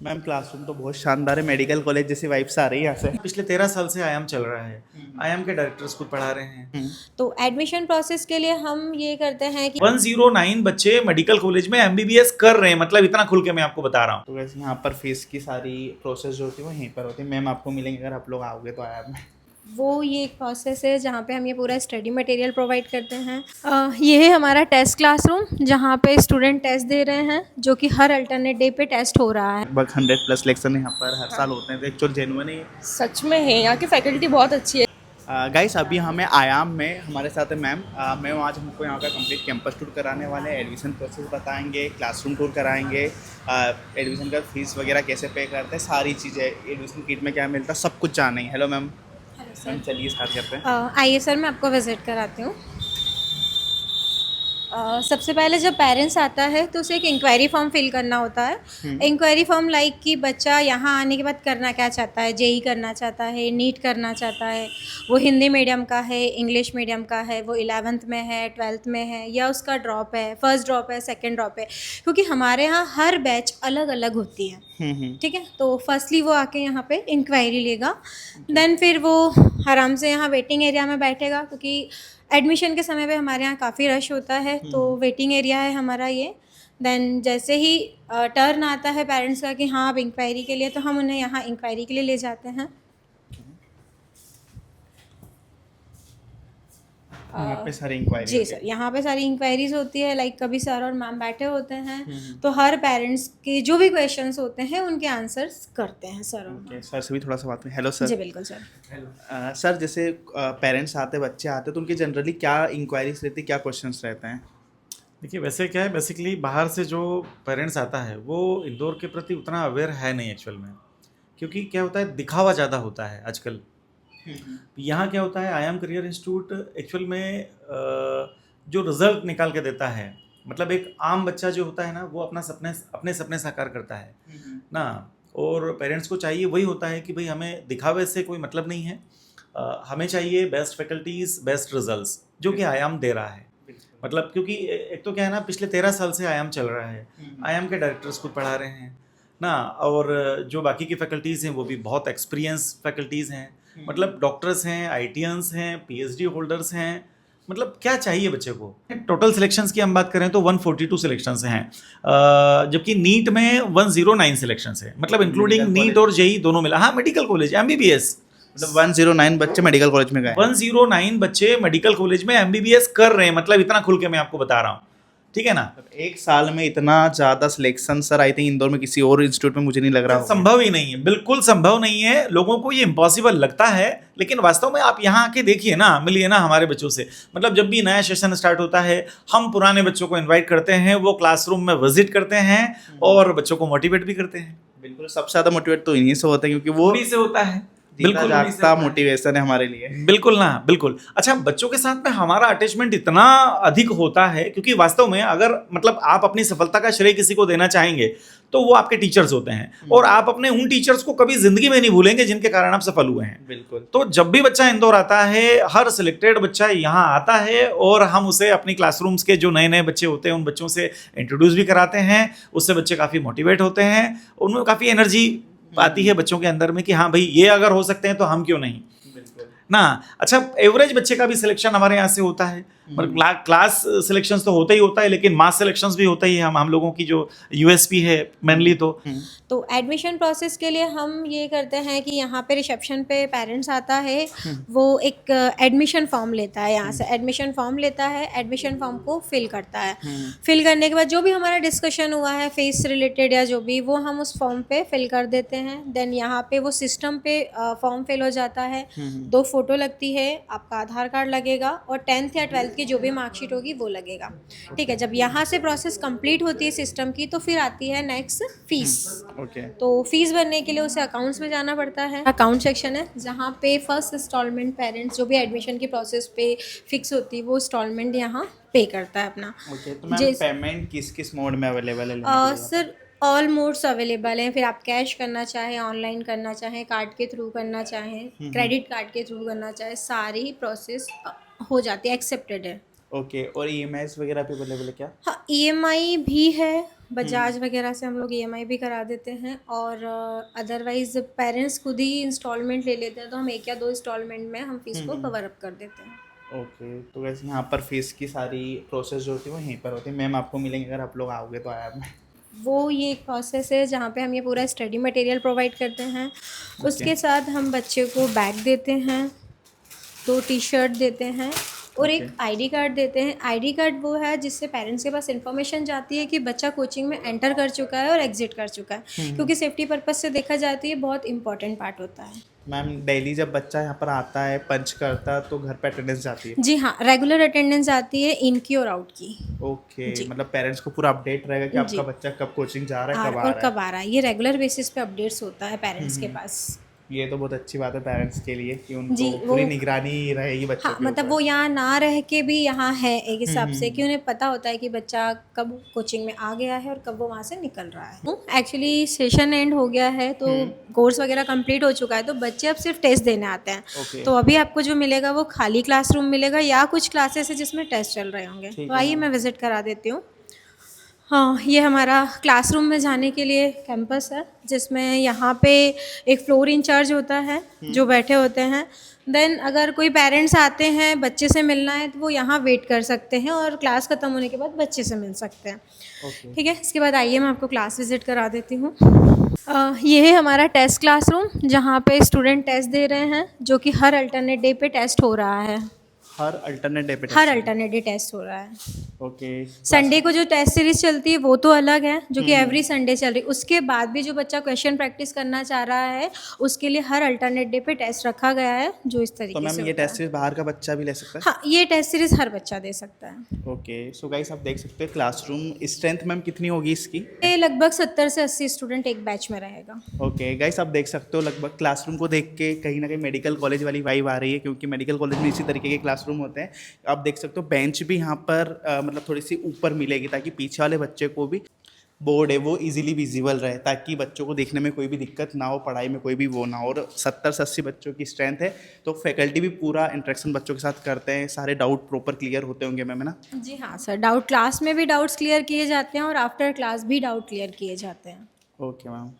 Ma'am classroom तो बहुत शानदार है, मेडिकल कॉलेज जैसी वाइब्स आ रही है यहाँ से। पिछले 13 साल से आयाम चल रहा है। आयाम के डायरेक्टर्स खुद पढ़ा रहे हैं। तो एडमिशन प्रोसेस के लिए हम ये करते हैं कि 109 बच्चे मेडिकल कॉलेज में एमबीबीएस कर रहे हैं, मतलब इतना खुल के मैं आपको बता रहा हूँ। तो वैसे यहाँ पर फीस की सारी प्रोसेस जो होती है वो यहीं पर होती है। मैम आपको मिलेंगे अगर आप लोग आओगे तो आया में। वो ये एक प्रोसेस है जहाँ पे हम ये पूरा स्टडी मटेरियल प्रोवाइड करते हैं। ये है हमारा टेस्ट क्लासरूम जहाँ पे स्टूडेंट टेस्ट दे रहे हैं, जो कि हर अल्टरनेट डे पे टेस्ट हो रहा है। लगभग 100+ लेक्चर यहाँ पर हर साल होते हैं, तो एक्चुअल जेन्युइन ही। सच में है, यहाँ की फैकल्टी बहुत अच्छी है। गाइस अभी हमें आयाम में हमारे साथ है मैम। मैम आज हमको यहाँ का कंप्लीट कैंपस टूर कराने वाले हैं, एडमिशन प्रोसेस बताएंगे, क्लासरूम टूर कराएंगे, एडमिशन का फीस वगैरह कैसे पे करते हैं, सारी चीज़ें, एडमिशन किट में क्या मिलता है, सब कुछ जानेंगे। Hello ma'am. मैम चलिए स्टार्ट करते हैं। आइए सर, मैं आपको विज़िट कराती हूँ। सबसे पहले जब पेरेंट्स आता है तो उसे एक इंक्वायरी फॉर्म फिल करना होता है। इंक्वायरी फॉर्म लाइक कि बच्चा यहाँ आने के बाद करना क्या चाहता है, जेई करना चाहता है, नीट करना चाहता है, वो हिंदी मीडियम का है, इंग्लिश मीडियम का है, वो 11th में है, 12th में है, या उसका ड्रॉप है, फर्स्ट ड्रॉप है, सेकेंड ड्रॉप है, क्योंकि हमारे यहाँ हर बैच अलग अलग होती है। ठीक है, तो फर्स्टली वो आके यहाँ पे इंक्वायरी लेगा, देन फिर वो आराम से यहाँ वेटिंग एरिया में बैठेगा, क्योंकि एडमिशन के समय पे हमारे यहाँ काफ़ी रश होता है, तो वेटिंग एरिया है हमारा ये। देन जैसे ही टर्न आता है पेरेंट्स का कि हाँ अब इंक्वायरी के लिए, तो हम उन्हें यहाँ इंक्वायरी के लिए ले जाते हैं। यहाँ पे सारी इंक्वायरी जी सर, यहाँ पे सारी इंक्वायरीज होती है, लाइक कभी सर और मैम बैठे होते हैं, तो हर पेरेंट्स के जो भी क्वेश्चंस होते हैं उनके आंसर्स करते हैं सर और मैम। सर से भी थोड़ा सा बात में। Hello sir. जी बिल्कुल सर। सर जैसे पेरेंट्स आते, बच्चे आते, तो उनकी जनरली क्या इंक्वायरीज रहती है, क्या क्वेश्चंस रहते हैं? देखिए वैसे क्या है, बेसिकली बाहर से जो पेरेंट्स आता है वो इंदौर के प्रति उतना अवेयर है नहीं एक्चुअल में, क्योंकि क्या होता है दिखावा ज़्यादा होता है आजकल। यहाँ क्या होता है, आयाम करियर इंस्टीट्यूट एक्चुअल में जो रिजल्ट निकाल के देता है, मतलब एक आम बच्चा जो होता है ना, वो अपने सपने साकार करता है ना। और पेरेंट्स को चाहिए वही होता है कि भाई हमें दिखावे से कोई मतलब नहीं है, हमें चाहिए बेस्ट फैकल्टीज़, बेस्ट रिजल्ट्स, जो कि आयाम दे रहा है। मतलब क्योंकि एक तो क्या है ना, पिछले 13 साल से आयाम चल रहा है। आयाम के डायरेक्टर्स खुद पढ़ा रहे हैं ना, और जो बाकी की फैकल्टीज़ हैं वो भी बहुत एक्सपीरियंस फैकल्टीज़ हैं, मतलब डॉक्टर्स हैं, आईटीएंस हैं, पीएचडी होल्डर्स हैं। मतलब क्या चाहिए बच्चे को। टोटल सिलेक्शंस की हम बात करें तो 142 सिलेक्शंस हैं, जबकि नीट में 109 सिलेक्शंस है, मतलब इंक्लूडिंग नीट और जेई दोनों मिला। हाँ, मेडिकल कॉलेज एमबीबीएस, मतलब 109 बच्चे मेडिकल कॉलेज में गए। 109 बच्चे मेडिकल कॉलेज में एमबीबीएस कर रहे हैं, मतलब इतना खुल के मैं आपको बता रहा हूँ, ठीक है ना। एक साल में इतना ज़्यादा selection sir I think Indore में किसी और इंस्टीट्यूट में मुझे नहीं लग रहा होगा। संभव ही नहीं है, बिल्कुल संभव नहीं है। लोगों को ये इम्पॉसिबल लगता है, लेकिन वास्तव में आप यहाँ आके देखिए ना, मिलिए ना हमारे बच्चों से। मतलब जब भी नया सेशन स्टार्ट होता है, हम पुराने बच्चों को इन्वाइट करते हैं, वो क्लासरूम में विजिट करते हैं और बच्चों को मोटिवेट भी करते हैं। बिल्कुल, सबसे ज़्यादा मोटिवेट तो इन्हीं से होते हैं, क्योंकि वो उन्हीं से होता है, बिल्कुल जागता मोटिवेशन है हमारे लिए। बिल्कुल ना, बिल्कुल। अच्छा, बच्चों के साथ में हमारा अटैचमेंट इतना अधिक होता है, क्योंकि वास्तव में अगर मतलब आप अपनी सफलता का श्रेय किसी को देना चाहेंगे तो वो आपके टीचर्स होते हैं, और आप अपने उन टीचर्स को कभी जिंदगी में नहीं भूलेंगे जिनके कारण आप सफल हुए हैं। बिल्कुल। तो जब भी बच्चा इंदौर आता है, हर सिलेक्टेड बच्चा यहाँ आता है, और हम उसे अपनी क्लासरूम्स के जो नए नए बच्चे होते हैं उन बच्चों से इंट्रोड्यूस भी कराते हैं। उससे बच्चे काफ़ी मोटिवेट होते हैं, उनमें काफ़ी एनर्जी आती है बच्चों के अंदर में कि हाँ भाई ये अगर हो सकते हैं तो हम क्यों नहीं ना। अच्छा, एवरेज बच्चे का भी सिलेक्शन हमारे यहाँ से होता है, मतलब क्लास सिलेक्शंस तो होता ही होता है, लेकिन मास सिलेक्शंस भी होता ही है। हम लोगों की जो यूएसपी है मेनली तो एडमिशन प्रोसेस के लिए हम ये करते हैं कि यहाँ पे रिसेप्शन पे पेरेंट्स आता है, वो एक एडमिशन फॉर्म लेता है, यहाँ से एडमिशन फॉर्म लेता है, एडमिशन फॉर्म को फिल करता है। फिल करने के बाद जो भी हमारा डिस्कशन हुआ है फीस रिलेटेड या जो भी, वो हम उस फॉर्म पे फिल कर देते हैं। देन यहाँ पे वो सिस्टम पे फॉर्म फिल हो जाता है, 2 फोटो लगती है, आपका आधार कार्ड लगेगा, और 10th या 12th की जो भी मार्कशीट होगी वो लगेगा। ठीक है, जब यहाँ से प्रोसेस कंप्लीट होती है सिस्टम की, तो फिर आती है नेक्स्ट फीस। ओके। तो फीस भरने के लिए उसे अकाउंट्स में जाना पड़ता है। अकाउंट सेक्शन है जहाँ पे फर्स्ट इंस्टॉलमेंट पेरेंट्स जो भी एडमिशन की प्रोसेस पे फिक्स होती है, वो इंस्टॉलमेंट यहाँ पे करता है अपना। ओके, तो मैम पेमेंट किस किस मोड में अवेलेबल है? सर ऑल मोड्स अवेलेबल हैं, फिर आप कैश करना चाहें, ऑनलाइन करना चाहें, कार्ड के थ्रू करना चाहें, क्रेडिट कार्ड के थ्रू करना चाहें, सारी प्रोसेस हो जाती है, एक्सेप्टेड है। ओके, और ईएमआईस वगैरह पे अवेलेबल है क्या? हाँ, ईएमआई भी है, बजाज वगैरह से हम लोग ईएमआई भी करा देते हैं, और अदरवाइज पेरेंट्स खुद ही इंस्टॉलमेंट ले लेते हैं, तो हम 1 या 2 इंस्टॉलमेंट में हम फीस को कवर अप कर देते हैं। ओके, तो वैसे यहाँ पर फीस की सारी प्रोसेस जो होती है वो यहीं पर होती है। मैम आपको मिलेंगे अगर आप लोग आओगे तो आया में। वो ये एक प्रोसेस है जहाँ पे हम ये पूरा स्टडी मटेरियल प्रोवाइड करते हैं। उसके साथ हम बच्चे को बैग देते हैं, 2 टी-शर्ट देते हैं और एक आईडी कार्ड देते हैं। आईडी कार्ड वो है जिससे पेरेंट्स के पास इन्फॉर्मेशन जाती है कि बच्चा कोचिंग में एंटर कर चुका है और एग्जिट कर चुका है, क्योंकि सेफ्टी पर्पस से देखा जाए तो ये बहुत इंपॉर्टेंट पार्ट होता है। मैम डेली जब बच्चा यहाँ पर आता है पंच करता है तो घर पे अटेंडेंस जाती है? जी हाँ, रेगुलर अटेंडेंस आती है, इन की और आउट की। ओके, मतलब पेरेंट्स को पूरा अपडेट रहेगा कि आपका बच्चा कब कोचिंग जा रहा है, कब आ और रहा कब आ रहा है, ये रेगुलर बेसिस पे अपडेट्स होता है पेरेंट्स के पास। है। ये तो बहुत अच्छी बात है पेरेंट्स के लिए कि जी, उनको पूरी निगरानी रहेगी बच्चों हाँ, के मतलब ऊपर। वो यहाँ ना रह के भी यहाँ है एक हिसाब से, कि उन्हें पता होता है कि बच्चा कब कोचिंग में आ गया है और कब वो वहाँ से निकल रहा है। एक्चुअली सेशन एंड हो गया है तो कोर्स वगैरह कंप्लीट हो चुका है, तो बच्चे अब सिर्फ टेस्ट देने आते हैं। ओके। तो अभी आपको जो मिलेगा वो खाली क्लासरूम मिलेगा, या कुछ क्लासेस है जिसमें टेस्ट चल रहे होंगे। तो आइए मैं विजिट करा देती हूँ। हाँ, ये हमारा क्लासरूम में जाने के लिए कैंपस है, जिसमें यहाँ पे एक फ्लोर इंचार्ज होता है जो बैठे होते हैं। देन अगर कोई पेरेंट्स आते हैं, बच्चे से मिलना है, तो वो यहाँ वेट कर सकते हैं और क्लास ख़त्म होने के बाद बच्चे से मिल सकते हैं। ओके। ठीक है, इसके बाद आइए मैं आपको क्लास विजिट करा देती हूँ। ये है हमारा टेस्ट क्लासरूम, जहाँ पे स्टूडेंट टेस्ट दे रहे हैं, जो कि हर अल्टरनेट डे पे टेस्ट हो रहा है। हर अल्टरनेट डे पे हर अल्टरनेट डे टेस्ट हो रहा है। ओके। संडे को जो टेस्ट सीरीज चलती है वो तो अलग है, जो कि एवरी संडे चल रही है। उसके बाद भी जो बच्चा क्वेश्चन प्रैक्टिस करना चाह रहा है, उसके लिए हर अल्टरनेट डे पे टेस्ट रखा गया है, जो इस तो तरीके मैम से ये होता है। टेस्ट सीरीज बाहर का बच्चा भी ले सकता है? हाँ, ये टेस्ट सीरीज हर बच्चा दे सकता है। ओके, सो गाइस आप देख सकते हैं क्लासरूम स्ट्रेंथ मैम कितनी होगी इसकी? ये लगभग 70 से 80 स्टूडेंट एक बैच में रहेगा। ओके गाइस आप देख सकते हो लगभग क्लासरूम को देख के कहीं ना कहीं मेडिकल कॉलेज वाली वाइब आ रही है, क्योंकि मेडिकल कॉलेज में इसी तरीके के क्लासरूम होते हैं। आप देख सकते हो बेंच भी यहाँ पर मतलब थोड़ी सी ऊपर मिलेगी, ताकि पीछे वाले बच्चे को भी बोर्ड है वो इजीली विजिबल रहे, ताकि बच्चों को देखने में कोई भी दिक्कत ना हो, पढ़ाई में कोई भी वो ना हो। और 70 से 80 बच्चों की स्ट्रेंथ है, तो फैकल्टी भी पूरा इंटरेक्शन बच्चों के साथ करते हैं, सारे डाउट प्रॉपर क्लियर होते होंगे मैम, है ना? जी हाँ सर, डाउट क्लास में भी डाउट्स क्लियर किए जाते हैं और आफ्टर क्लास भी डाउट क्लियर किए जाते हैं। Okay ma'am.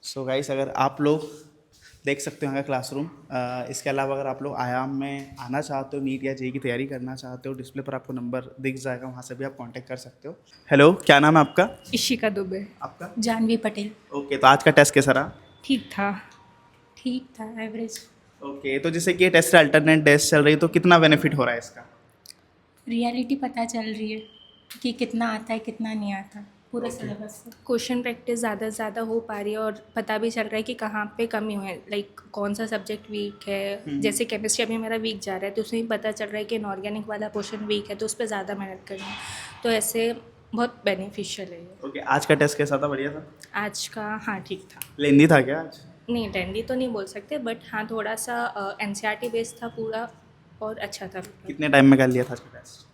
सो गाइस अगर आप लोग देख सकते हो यहाँ का क्लासरूम, इसके अलावा अगर आप लोग आयाम में आना चाहते हो, नीट या जेईई की तैयारी करना चाहते हो, डिस्प्ले पर आपको नंबर दिख जाएगा, वहाँ से भी आप कांटेक्ट कर सकते हो। हेलो, क्या नाम है आपका? इशिका दुबे। आपका? जानवी पटेल। ओके, तो आज का टेस्ट कैसा रहा? ठीक था। ठीक था, एवरेज। ओके, तो जैसे कि ये टेस्ट अल्टरनेट टेस्ट चल रही है, तो कितना बेनिफिट हो रहा है इसका? रियलिटी पता चल रही है कि कितना आता है कितना नहीं आता पूरे सिलेबस से। क्वेश्चन प्रैक्टिस ज़्यादा से ज़्यादा हो पा रही है और पता भी चल रहा है कि कहाँ पे कमी हुई है, लाइक कौन सा सब्जेक्ट वीक है। जैसे केमिस्ट्री अभी मेरा वीक जा रहा है, तो उसमें भी पता चल रहा है कि इनऑर्गेनिक वाला पोर्शन वीक है, तो उस पर ज़्यादा मेहनत करनी है। तो ऐसे बहुत बेनिफिशियल है ये। ओके, आज का टेस्ट कैसा था? बढ़िया था? आज का हाँ ठीक था। लेंदी था क्या आज? नहीं लेंदी तो नहीं बोल सकते, बट हाँ थोड़ा सा NCERT बेस्ड था पूरा, और अच्छा था। कितने टाइम में कर लिया था आज का टेस्ट?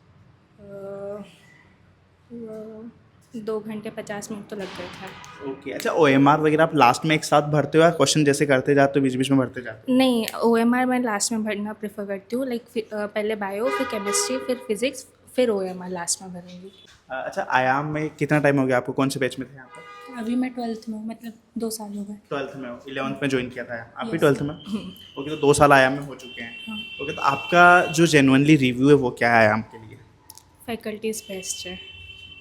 2 घंटे 50 मिनट तो लग गए थे। ओके, अच्छा OMR वगैरह आप लास्ट में एक साथ भरते हो या क्वेश्चन जैसे करते जाते हो बीच बीच में भरते जाते नहीं, OMR मैं लास्ट में भरना प्रेफर करती हूँ, लाइक पहले बायो, फिर केमिस्ट्री, फिर फिजिक्स, फिर OMR लास्ट में भरूँगी। हो? अच्छा, आयाम में कितना टाइम हो गया आपको? कौन से बैच में थे यहाँ पर? अभी मैं 12th में हूँ, मतलब 2 साल हो गए। 12th में हो, 11th में ज्वाइन किया था आप भी 12th में? ओके, तो 2 साल आयाम में हो चुके हैं। ओके, तो आपका जो जेन्युइनली रिव्यू है वो क्या है आयाम के लिए? फैकल्टीज़ बेस्ट है,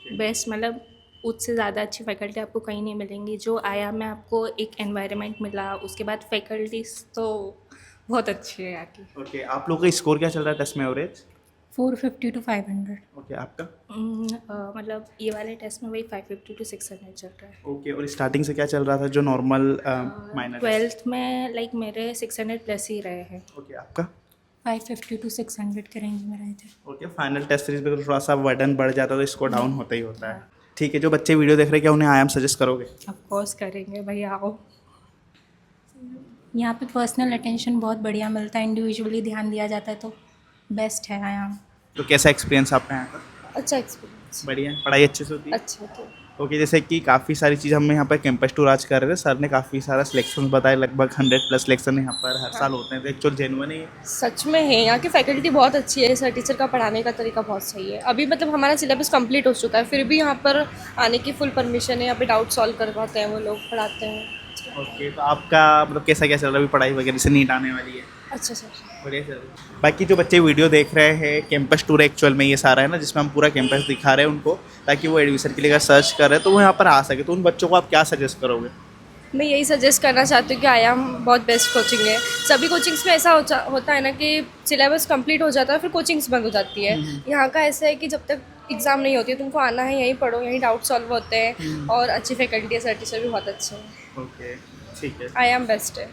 बेस्ट मतलब उससे ज़्यादा अच्छी फैकल्टी आपको कहीं नहीं मिलेंगी। जो आयाम में आपको एक एनवायरनमेंट मिला, उसके बाद फैकल्टीज़ तो बहुत अच्छी है यहाँ की। ओके, आप लोगों का स्कोर क्या चल रहा है टेस्ट में एवरेज? 450 to 500। ओके, आपका? मतलब ये वाले टेस्ट में वही 550 to 600 चल रहा है। ओके, और स्टार्टिंग से क्या चल रहा था जो नॉर्मल माइनर? 12th में लाइक मेरे 600 प्लस ही रहे हैं। ओके, आपका? 550 to 600 के रेंज में रहे थे। ओके, फाइनल टेस्ट सीरीज में तो थोड़ा सा वर्डन बढ़ जाता है, तो स्कोर डाउन होता ही होता है। ठीक है, जो बच्चे वीडियो देख रहे हैं क्या उन्हें आयाम सजेस्ट करोगे? ऑफ कोर्स करेंगे भैया, आओ। यहाँ पे पर्सनल अटेंशन बहुत बढ़िया मिलता है, इंडिविजुअली ध्यान दिया जाता है, तो बेस्ट है आयाम। तो कैसा एक्सपीरियंस आपका यहाँ का? अच्छा एक्सपीरियंस, बढ़िया, पढ़ाई अच्छे से होती है? अच्छा। ओके, जैसे कि काफ़ी सारी चीज़ हम यहाँ पर कैंपस टूर आज कर रहे थे, सर ने काफ़ी सारा सिलेक्शन बताए, लगभग 100+ सिलेक्शन यहाँ पर हर साल होते हैं, तो एक्चुअल जेन्युइन ही है। सच में है, यहाँ की फैकल्टी बहुत अच्छी है, सर टीचर का पढ़ाने का तरीका बहुत सही है। अभी मतलब हमारा सिलेबस कंप्लीट हो चुका है, फिर भी यहाँ पर आने की फुल परमिशन है, यहाँ पे डाउट सॉल्व करवाते हैं, वो लोग पढ़ाते हैं। ओके, तो आपका मतलब कैसा क्या चल रहा है अभी पढ़ाई वगैरह, से नीट आने वाली है? अच्छा सर। बढ़िया चल रही है। बाकी जो बच्चे वीडियो देख रहे हैं, कैंपस टूर एक्चुअल में ये सारा है ना, जिसमें हम पूरा कैंपस दिखा रहे हैं उनको, ताकि वो एडमिशन के लिए अगर सर्च कर रहे हैं तो वो यहाँ पर आ सके, तो उन बच्चों को आप क्या सजेस्ट करोगे? मैं यही सजेस्ट करना चाहती हूँ कि आयाम बहुत बेस्ट कोचिंग है। सभी कोचिंग्स में ऐसा होता है ना कि सिलेबस कंप्लीट हो जाता है, फिर कोचिंग्स बंद हो जाती है। यहाँ का ऐसा है कि जब तक एग्ज़ाम नहीं होती है तुमको आना है, यहीं पढ़ो, यहीं डाउट सॉल्व होते हैं, और अच्छी फैकल्टी है, सर टीचर भी बहुत अच्छे हैं। ओके, ठीक है। आयाम बेस्ट है।